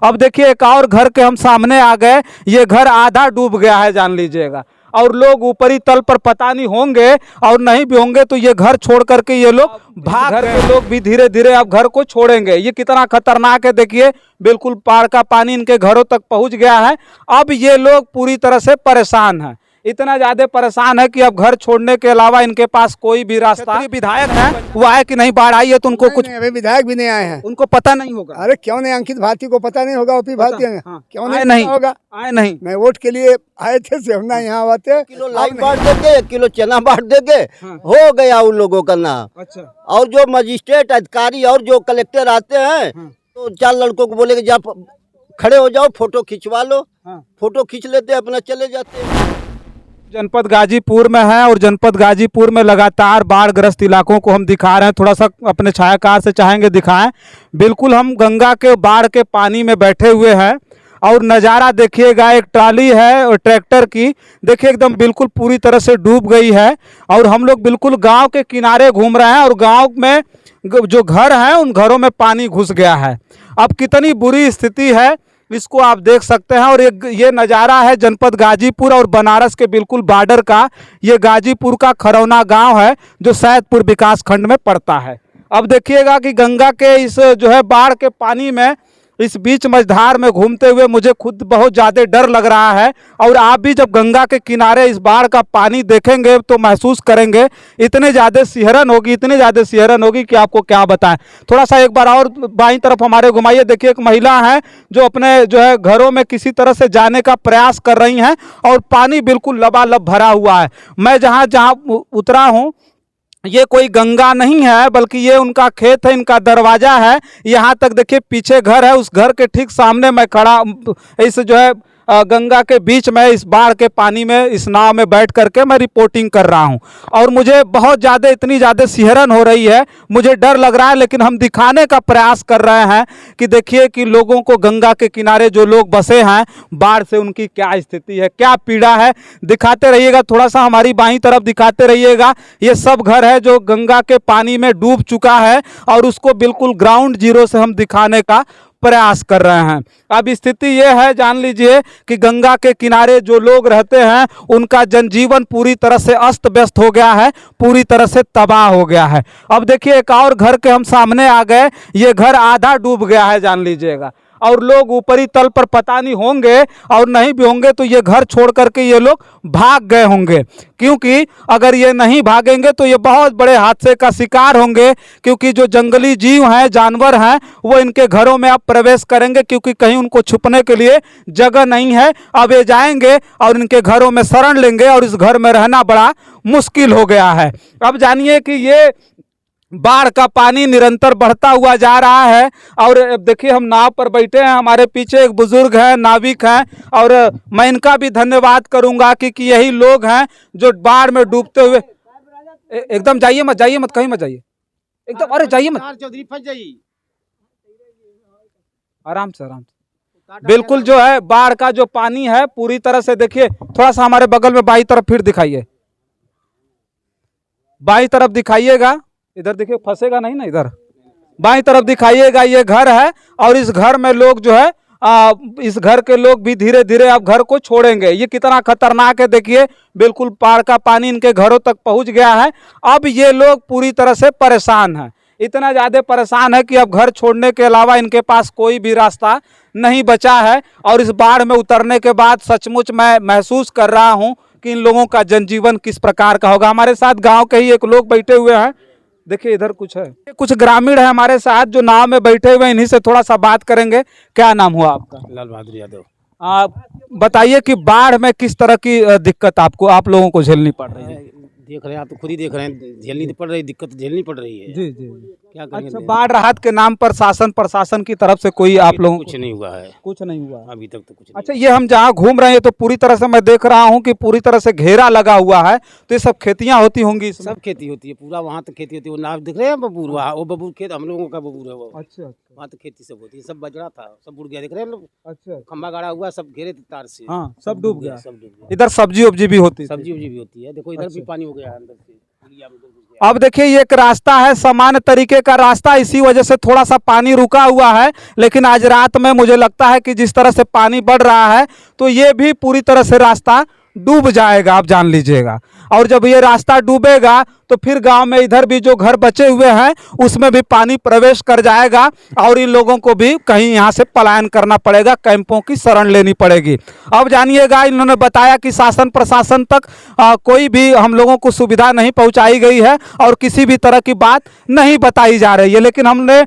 अब देखिए एक और घर के हम सामने आ गए। ये घर आधा डूब गया है जान लीजिएगा, और लोग ऊपरी तल पर पता नहीं होंगे और नहीं भी होंगे तो ये घर छोड़ करके ये लोग भाग गए। घर के लोग भी धीरे धीरे अब घर को छोड़ेंगे। ये कितना खतरनाक है देखिए, बिल्कुल बाढ़ का पानी इनके घरों तक पहुंच गया है। अब ये लोग पूरी तरह से परेशान हैं, इतना ज्यादा परेशान है कि अब घर छोड़ने के अलावा इनके पास कोई भी रास्ता। विधायक है वो आए कि नहीं, बाढ़ आई है तो उनको कुछ अभी विधायक भी नहीं आए हैं, उनको पता नहीं होगा। अरे क्यों नहीं, अंकित भारती को पता नहीं होगा, ओपी भारती हाँ, क्यों आए नहीं होगा? आए नहीं, मैं वोट के लिए आए थे, सेवना यहाँ आते। किलो लाइन बांट देंगे, 1 किलो चना बांट देंगे, हो गया उन लोगों का नाम। अच्छा, और जो मजिस्ट्रेट अधिकारी और जो कलेक्टर आते हैं तो 4 लड़कों को बोलेंगे जा खड़े हो जाओ, फोटो खिंचवा लो। फोटो खींच लेते अपना चले जाते हैं। जनपद गाजीपुर में है और जनपद गाजीपुर में लगातार बाढ़ ग्रस्त इलाकों को हम दिखा रहे हैं। थोड़ा सा अपने छायाकार से चाहेंगे दिखाएं। बिल्कुल हम गंगा के बाढ़ के पानी में बैठे हुए हैं और नज़ारा देखिएगा, एक ट्राली है और ट्रैक्टर की, देखिए एकदम बिल्कुल पूरी तरह से डूब गई है। और हम लोग बिल्कुल गांव के किनारे घूम रहे हैं और गांव में जो घर हैं उन घरों में पानी घुस गया है। अब कितनी बुरी स्थिति है इसको आप देख सकते हैं। और ये नज़ारा है जनपद गाजीपुर और बनारस के बिल्कुल बॉर्डर का। ये गाजीपुर का खरौना गांव है जो सैदपुर विकास खंड में पड़ता है। अब देखिएगा कि गंगा के इस जो है बाढ़ के पानी में इस बीच मझधार में घूमते हुए मुझे खुद बहुत ज़्यादा डर लग रहा है। और आप भी जब गंगा के किनारे इस बाढ़ का पानी देखेंगे तो महसूस करेंगे, इतने ज़्यादा सिहरन होगी, इतनी ज़्यादा सिहरन होगी कि आपको क्या बताएं। थोड़ा सा एक बार और बाईं तरफ हमारे घुमाइए। देखिए एक महिला है जो अपने जो है घरों में किसी तरह से जाने का प्रयास कर रही हैं और पानी बिल्कुल लबालब भरा हुआ है। मैं जहाँ उतरा हूँ ये कोई गंगा नहीं है बल्कि ये उनका खेत है, इनका दरवाजा है। यहाँ तक देखिए पीछे घर है, उस घर के ठीक सामने मैं खड़ा इस जो है गंगा के बीच में इस बाढ़ के पानी में इस नाव में बैठ करके मैं रिपोर्टिंग कर रहा हूँ। और मुझे बहुत ज़्यादा इतनी ज़्यादा सिहरन हो रही है, मुझे डर लग रहा है, लेकिन हम दिखाने का प्रयास कर रहे हैं कि देखिए कि लोगों को गंगा के किनारे जो लोग बसे हैं बाढ़ से उनकी क्या स्थिति है, क्या पीड़ा है। दिखाते रहिएगा, थोड़ा सा हमारी बाईं तरफ दिखाते रहिएगा। ये सब घर है जो गंगा के पानी में डूब चुका है और उसको बिल्कुल ग्राउंड जीरो से हम दिखाने का प्रयास कर रहे हैं। अब स्थिति यह है, जान लीजिए कि गंगा के किनारे जो लोग रहते हैं उनका जनजीवन पूरी तरह से अस्त व्यस्त हो गया है, पूरी तरह से तबाह हो गया है। अब देखिए एक और घर के हम सामने आ गए। ये घर आधा डूब गया है जान लीजिएगा, और लोग ऊपरी तल पर पता नहीं होंगे और नहीं भी होंगे तो ये घर छोड़ करके ये लोग भाग गए होंगे। क्योंकि अगर ये नहीं भागेंगे तो ये बहुत बड़े हादसे का शिकार होंगे, क्योंकि जो जंगली जीव हैं, जानवर हैं, वो इनके घरों में अब प्रवेश करेंगे क्योंकि कहीं उनको छुपने के लिए जगह नहीं है। अब ये जाएंगे और इनके घरों में शरण लेंगे और इस घर में रहना बड़ा मुश्किल हो गया है। अब जानिए कि ये बाढ़ का पानी निरंतर बढ़ता हुआ जा रहा है। और देखिए हम नाव पर बैठे हैं, हमारे पीछे एक बुजुर्ग है, नाविक हैं, और मैं इनका भी धन्यवाद करूंगा कि यही लोग हैं जो बाढ़ में डूबते हुए एकदम जाइए मत कहीं मत जाइए एकदम, अरे जाइए मत, आराम से बिल्कुल जो है बाढ़ का जो पानी है पूरी तरह से देखिए। थोड़ा सा हमारे बगल में बाई तरफ फिर दिखाइए, बाई तरफ दिखाइएगा, इधर देखिए फंसेगा नहीं ना, इधर बाईं तरफ दिखाइएगा। ये घर है और इस घर में लोग जो है इस घर के लोग भी धीरे धीरे अब घर को छोड़ेंगे। ये कितना खतरनाक है देखिए, बिल्कुल बाढ़ का पानी इनके घरों तक पहुंच गया है। अब ये लोग पूरी तरह से परेशान हैं, इतना ज़्यादा परेशान है कि अब घर छोड़ने के अलावा इनके पास कोई भी रास्ता नहीं बचा है। और इस बाढ़ में उतरने के बाद सचमुच मैं महसूस कर रहा हूँ कि इन लोगों का जनजीवन किस प्रकार का होगा। हमारे साथ गाँव के ही एक लोग बैठे हुए हैं, देखिए इधर कुछ है, कुछ ग्रामीण है हमारे साथ जो नाव में बैठे हुए हैं, इन्हीं से थोड़ा सा बात करेंगे। क्या नाम हुआ आपका? लाल बहादुर यादव। आप बताइए कि बाढ़ में किस तरह की दिक्कत आप लोगों को झेलनी पड़ रही है? देख रहे हैं आप तो खुद ही देख रहे हैं, झेलनी तो पड़ रही, दिक्कत झेलनी पड़ रही है। जी जी, क्या करेंगे? अच्छा, बाढ़ राहत के नाम पर शासन प्रशासन की तरफ से कोई आप लोगों कुछ नहीं हुआ है, कुछ नहीं हुआ अभी तक तो कुछ नहीं। अच्छा, ये हम जहाँ घूम रहे हैं तो पूरी तरह से मैं देख रहा हूँ कि पूरी तरह से घेरा लगा हुआ है, तो ये सब खेतियाँ होती होंगी इसमें? सब खेती होती है, पूरा वहाँ तक खेती होती है। वो नाव दिख रहे हैं बबूर, वहाँ वो बबूर खेत हम लोगों का बबूर है वो। अच्छा, वहाँ तो खेती सब होती है, सब बजरा था, सब उड़ गया, देख रहे हैं लोग, अच्छा, खंबा गाड़ा हुआ, सब घेरे थे तार से। हाँ, सब डूब गया। सब डूब गया। इधर सब्जी उब्जी भी होती है? सब्जी उब्जी भी होती है, देखो इधर भी अच्छा। पानी हो गया अंदर से। अब देखिए ये एक रास्ता है, सामान्य तरीके का रास्ता, इसी वजह से थोड़ा सा पानी रुका हुआ है। लेकिन आज रात में मुझे लगता है कि जिस तरह से पानी बढ़ रहा है तो ये भी पूरी तरह से रास्ता डूब जाएगा, आप जान लीजिएगा। और जब ये रास्ता डूबेगा तो फिर गांव में इधर भी जो घर बचे हुए हैं उसमें भी पानी प्रवेश कर जाएगा और इन लोगों को भी कहीं यहाँ से पलायन करना पड़ेगा, कैंपों की शरण लेनी पड़ेगी। अब जानिएगा, इन्होंने बताया कि शासन प्रशासन तक कोई भी हम लोगों को सुविधा नहीं पहुँचाई गई है और किसी भी तरह की बात नहीं बताई जा रही है। लेकिन हमने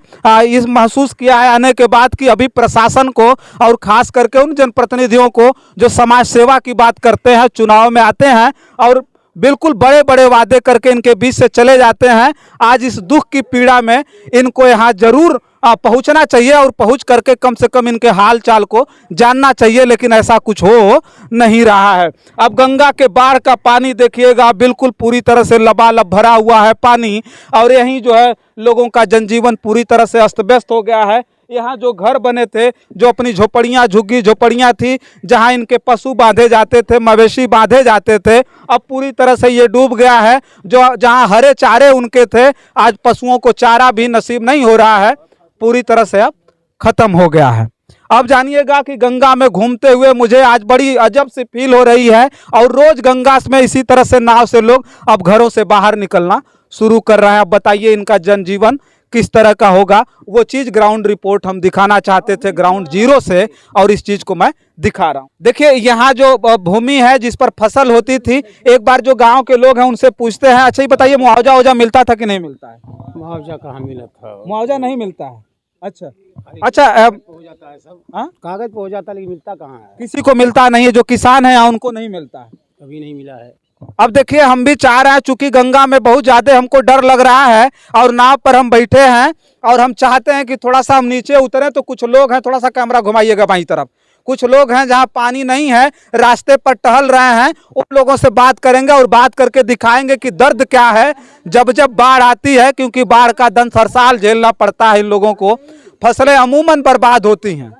इस महसूस किया है आने के बाद कि अभी प्रशासन को और खास करके उन जनप्रतिनिधियों को जो समाज सेवा की बात करते हैं, चुनाव में आते हैं और बिल्कुल बड़े बड़े वादे करके इनके बीच से चले जाते हैं, आज इस दुख की पीड़ा में इनको यहाँ जरूर पहुँचना चाहिए और पहुँच करके कम से कम इनके हाल चाल को जानना चाहिए। लेकिन ऐसा कुछ हो नहीं रहा है। अब गंगा के बाढ़ का पानी देखिएगा, बिल्कुल पूरी तरह से लबालब भरा हुआ है पानी और यहीं जो है लोगों का जनजीवन पूरी तरह से अस्त व्यस्त हो गया है। यहाँ जो घर बने थे, जो अपनी झोपड़ियाँ झुग्गी झोपड़ियाँ थी, जहाँ इनके पशु बांधे जाते थे, मवेशी बांधे जाते थे, अब पूरी तरह से ये डूब गया है। जो जहाँ हरे चारे उनके थे, आज पशुओं को चारा भी नसीब नहीं हो रहा है, पूरी तरह से अब खत्म हो गया है। अब जानिएगा कि गंगा में घूमते हुए मुझे आज बड़ी अजब सी फील हो रही है और रोज गंगा में इसी तरह से नाव से लोग अब घरों से बाहर निकलना शुरू कर रहे हैं। अब बताइए इनका जनजीवन किस तरह का होगा। वो चीज़ ग्राउंड रिपोर्ट हम दिखाना चाहते थे ग्राउंड जीरो से और इस चीज़ को मैं दिखा रहा हूँ। देखिए यहाँ जो भूमि है जिस पर फसल होती थी, एक बार जो गांव के लोग हैं उनसे पूछते हैं, अच्छा ये बताइए मुआवजा वुआवजा मिलता था कि नहीं मिलता है? मुआवजा कहाँ मिला था? मुआवजा नहीं मिलता है। अच्छा हो जाता है सब, कागज पे हो जाता है लेकिन मिलता कहाँ है? किसी को मिलता नहीं है, जो किसान है उनको नहीं मिलता है, कभी नहीं मिला है। अब देखिए हम भी चाह रहे हैं, चूंकि गंगा में बहुत ज़्यादा हमको डर लग रहा है और नाव पर हम बैठे हैं और हम चाहते हैं कि थोड़ा सा हम नीचे उतरें, तो कुछ लोग हैं, थोड़ा सा कैमरा घुमाइएगा बाईं तरफ, कुछ लोग हैं जहां पानी नहीं है, रास्ते पर टहल रहे हैं, उन लोगों से बात करेंगे और बात करके दिखाएंगे कि दर्द क्या है जब जब बाढ़ आती है, क्योंकि बाढ़ का दंश हर साल झेलना पड़ता है इन लोगों को, फसलें अमूमन बर्बाद होती हैं।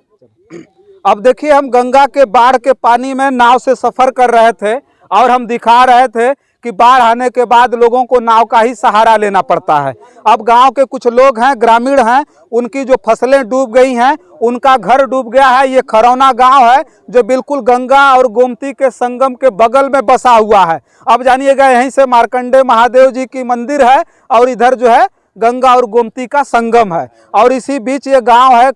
अब देखिए हम गंगा के बाढ़ के पानी में नाव से सफ़र कर रहे थे और हम दिखा रहे थे कि बाढ़ आने के बाद लोगों को नाव का ही सहारा लेना पड़ता है। अब गांव के कुछ लोग हैं, ग्रामीण हैं, उनकी जो फसलें डूब गई हैं, उनका घर डूब गया है। ये खरौना गांव है जो बिल्कुल गंगा और गोमती के संगम के बगल में बसा हुआ है। अब जानिएगा यहीं से मार्कंडे महादेव जी की मंदिर है और इधर जो है गंगा और गोमती का संगम है और इसी बीच ये गाँव है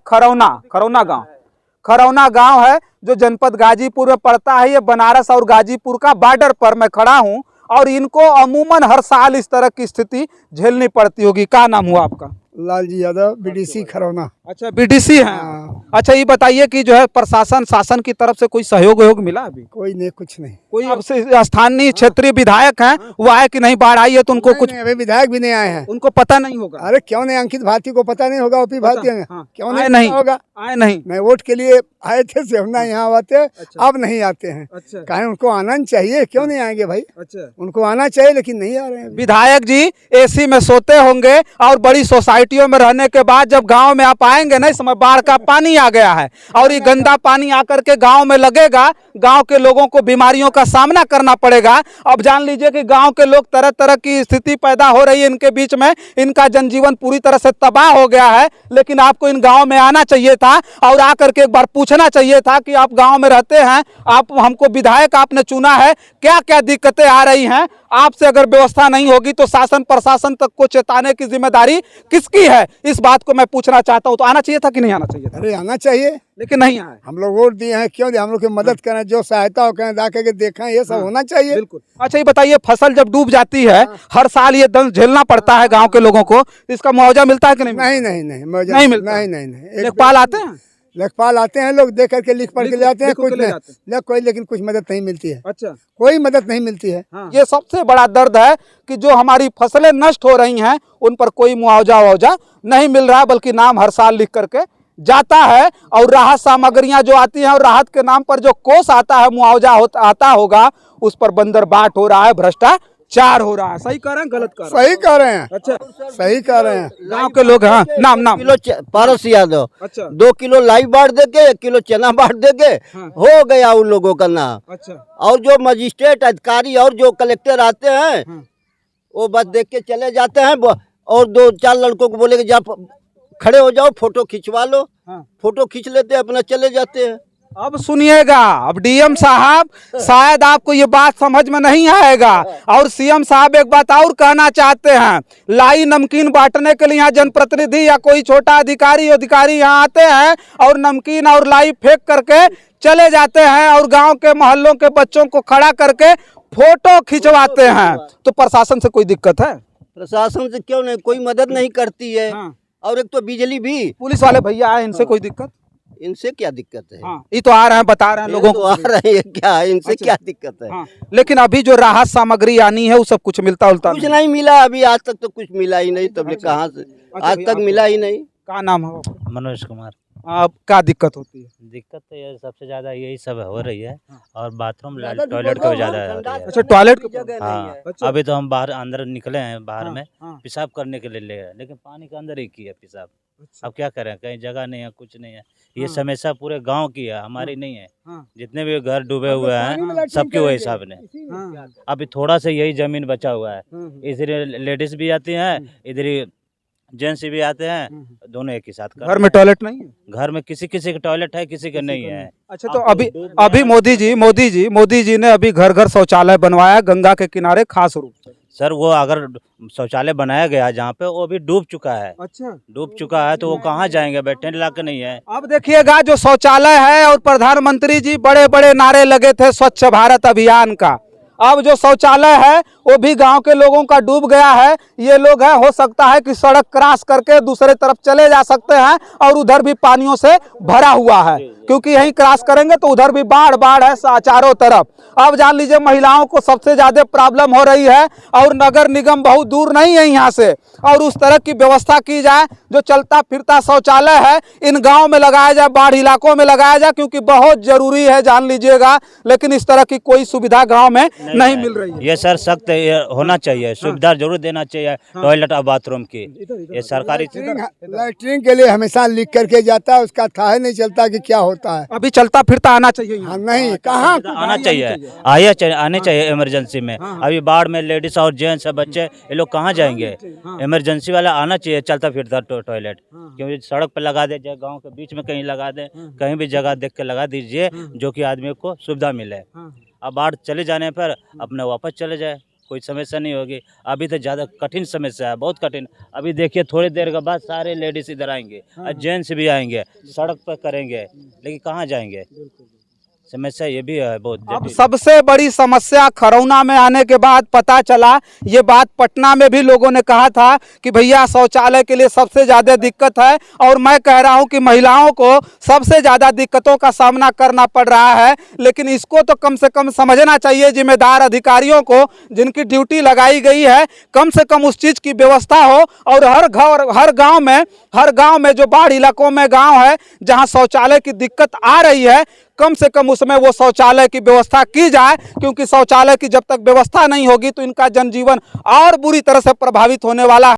खरौना गांव है जो जनपद गाजीपुर में पड़ता है। ये बनारस और गाजीपुर का बॉर्डर पर मैं खड़ा हूं और इनको अमूमन हर साल इस तरह की स्थिति झेलनी पड़ती होगी। क्या नाम हुआ आपका? लालजी यादव, बीडीसी खरौना। अच्छा बीडीसी हैं। हाँ। अच्छा ये बताइए कि जो है प्रशासन शासन की तरफ से कोई सहयोग मिला अभी? कोई नहीं, कुछ नहीं। कोई अब से स्थानीय क्षेत्रीय विधायक हैं, वो आए कि नहीं बाढ़ आई है तो उनको कुछ नहीं, अभी विधायक भी नहीं आए हैं। उनको पता नहीं होगा? अरे क्यों नहीं, अंकित भारती को पता नहीं होगा? ओपी भारती हाँ। क्यों आए नहीं होगा? आए नहीं वोट के लिए आए थे सेवना, यहाँ आते। अब नहीं आते हैं। अच्छा। कहीं उनको आना चाहिए, क्यों नहीं आएंगे भाई? अच्छा उनको आना चाहिए लेकिन नहीं आ रहे हैं। विधायक जी एसी में सोते होंगे और बड़ी सोसाइटियों में रहने के बाद जब गांव में आप आएंगे ना, इस समय बाढ़ का पानी आ गया है और ये गंदा पानी आकर के गांव में लगेगा, गांव के लोगों को बीमारियों का सामना करना पड़ेगा। अब जान लीजिए कि गांव के लोग तरह तरह की स्थिति पैदा हो रही है इनके बीच में, इनका जनजीवन पूरी तरह से तबाह हो गया है। लेकिन आपको इन गांव में आना चाहिए था और आकर के एक बार पूछना चाहिए था कि आप गांव में रहते हैं, आप हमको विधायक आपने चुना है, क्या क्या दिक्कतें आ रही हैं, आपसे अगर व्यवस्था नहीं होगी तो शासन प्रशासन तक को चेताने की जिम्मेदारी किसकी है? इस बात को मैं पूछना चाहता हूं। तो आना चाहिए था कि नहीं आना चाहिए था? अरे आना चाहिए, लेकिन नहीं आए। हम लोग वोट दिए हैं, क्यों दिए? हम लोग की मदद करें, जो सहायता हो करें, जा करके देखें, ये सब होना चाहिए। बिल्कुल। अच्छा ये बताइए फसल जब डूब जाती है, हर साल ये दंश झेलना पड़ता है गांव के लोगों को, इसका मुआवजा मिलता है कि नहीं? नहीं नहीं मिलता। नहीं। लेखपाल आते हैं? लेखपाल आते हैं, लोग देख करके लिख पढ़ के ले आते हैं, कुछ नहीं कोई, लेकिन कुछ मदद नहीं मिलती है। अच्छा कोई मदद नहीं मिलती है। हाँ। ये सबसे बड़ा दर्द है कि जो हमारी फसलें नष्ट हो रही हैं उन पर कोई मुआवजा नहीं मिल रहा, बल्कि नाम हर साल लिख करके जाता है और राहत सामग्रियां जो आती हैं और राहत के नाम पर जो कोष आता है, मुआवजा आता होगा, उस पर बंदरबाट हो रहा है, भ्रष्टाचार हो रहा है। सही कह रहे हैं गलत कर रहे हैं? सही कह रहे हैं। अच्छा सही कह रहे हैं। गांव के लोग हैं। नाम किलो पारस यादव। अच्छा 2 किलो लाइव बांट देके 1 किलो चना बांट देके हो गया उन लोगों का नाम। अच्छा और जो मजिस्ट्रेट अधिकारी और जो कलेक्टर आते हैं वो बस देख के चले जाते हैं और 2-4 लड़कों को बोले कि जा खड़े हो जाओ, फोटो खिंचवा लो। फोटो खींच लेते हैं, अपना चले जाते हैं। अब सुनिएगा, अब डीएम साहब शायद आपको ये बात समझ में नहीं आएगा, और सीएम साहब एक बात और कहना चाहते हैं। लाई नमकीन बांटने के लिए यहाँ जनप्रतिनिधि या कोई छोटा अधिकारी यहाँ आते हैं और नमकीन और लाई फेंक करके चले जाते हैं और गांव के मोहल्लों के बच्चों को खड़ा करके फोटो खिंचवाते हैं। तो प्रशासन से कोई दिक्कत है? प्रशासन से क्यों नहीं, कोई मदद नहीं करती है। और एक तो बिजली भी, पुलिस वाले भैया आए, इनसे कोई दिक्कत? इनसे क्या दिक्कत है? ये तो आ रहे हैं, बता रहे हैं लोगों तो को आ रहे हैं, क्या है इनसे? क्या दिक्कत है? लेकिन अभी जो राहत सामग्री आनी है वो सब कुछ मिलता उलता कुछ नहीं मिला अभी, आज तक तो कुछ मिला ही नहीं। तब कहाँ से आज तक मिला ही नहीं। क्या नाम है आपका? मनोज कुमार। आप क्या दिक्कत होती है? दिक्कत तो ये सबसे ज्यादा यही सब हो रही है, और बाथरूम टॉयलेट का भी ज्यादा हो रही है। अच्छा, टॉयलेट की जगह हाँ, नहीं है। अभी तो हम बाहर अंदर निकले हैं, बाहर में हाँ। पेशाब करने के लिए ले गए, लेकिन पानी के अंदर ही किया पेशाब। अब क्या करें, कहीं जगह नहीं है, कुछ नहीं है। ये समस्या पूरे गांव की है, हमारी नहीं है। जितने भी घर डूबे हुए हैं सबके वही हिसाब ने। अभी थोड़ा सा यही जमीन बचा हुआ है, इधर लेडीज भी आती हैं, इधर जेंट्स भी आते हैं, दोनों एक ही साथ। घर में टॉयलेट नहीं है? घर में किसी किसी का टॉयलेट है, किसी का नहीं है। अच्छा, तो अभी मोदी जी ने अभी घर घर शौचालय बनवाया गंगा के किनारे खास रूप से। सर वो अगर शौचालय बनाया गया जहाँ पे, वो भी डूब चुका है। अच्छा, डूब चुका है तो वो कहाँ जाएंगे, बैठने लायक नहीं है। अब देखिएगा जो शौचालय है, और प्रधानमंत्री जी बड़े बड़े नारे लगे थे स्वच्छ भारत अभियान का, अब जो शौचालय है वो भी गांव के लोगों का डूब गया है। ये लोग हैं, हो सकता है कि सड़क क्रॉस करके दूसरे तरफ चले जा सकते हैं, और उधर भी पानियों से भरा हुआ है, क्योंकि यहीं क्रॉस करेंगे तो उधर भी बाढ़ है चारों तरफ। अब जान लीजिए महिलाओं को सबसे ज्यादा प्रॉब्लम हो रही है, और नगर निगम बहुत दूर नहीं है यहाँ से, और उस तरह की व्यवस्था की जाए जो चलता फिरता शौचालय है इन गाँव में लगाया जाए, बाढ़ इलाकों में लगाया जाए, क्योंकि बहुत जरूरी है, जान लीजिएगा। लेकिन इस तरह की कोई सुविधा गाँव में नहीं मिल रही है। ये सर सख्त होना चाहिए, सुविधा जरूर देना चाहिए टॉयलेट और बाथरूम की। ये सरकारी लैट्रिन के लिए हमेशा लिख करके जाता है, उसका था नहीं चलता कि क्या होता है। अभी चलता फिरता आना चाहिए यहाँ। नहीं, कहाँ आना चाहिए, आने चाहिए इमरजेंसी में। अभी बाढ़ में लेडीज और जेंट्स बच्चे, ये लोग कहाँ जाएंगे? इमरजेंसी वाला आना चाहिए, चलता फिरता टॉयलेट। क्योंकि सड़क पर लगा दे, गाँव के बीच में कहीं लगा दे, कहीं भी जगह देख के लगा दीजिए जो कि आदमी को सुविधा मिले। अब बाढ़ चले जाने पर अपने वापस चले जाए, कोई समस्या नहीं होगी। अभी तो ज़्यादा कठिन समस्या है, बहुत कठिन। अभी देखिए थोड़ी देर के बाद सारे लेडीज इधर आएंगे और जेंट्स भी आएंगे, सड़क पर करेंगे, लेकिन कहाँ जाएंगे? समस्या ये भी है बहुत। अब सबसे बड़ी समस्या खरौना में आने के बाद पता चला, ये बात पटना में भी लोगों ने कहा था कि भैया शौचालय के लिए सबसे ज़्यादा दिक्कत है, और मैं कह रहा हूं कि महिलाओं को सबसे ज़्यादा दिक्कतों का सामना करना पड़ रहा है। लेकिन इसको तो कम से कम समझना चाहिए जिम्मेदार अधिकारियों को, जिनकी ड्यूटी लगाई गई है, कम से कम उस चीज़ की व्यवस्था हो। और हर गाँव में जो बाढ़ इलाकों में गाँव है जहाँ शौचालय की दिक्कत आ रही है, कम से कम उसमें वो शौचालय की व्यवस्था की जाए, क्योंकि शौचालय की जब तक व्यवस्था नहीं होगी तो इनका जनजीवन और बुरी तरह से प्रभावित होने वाला है।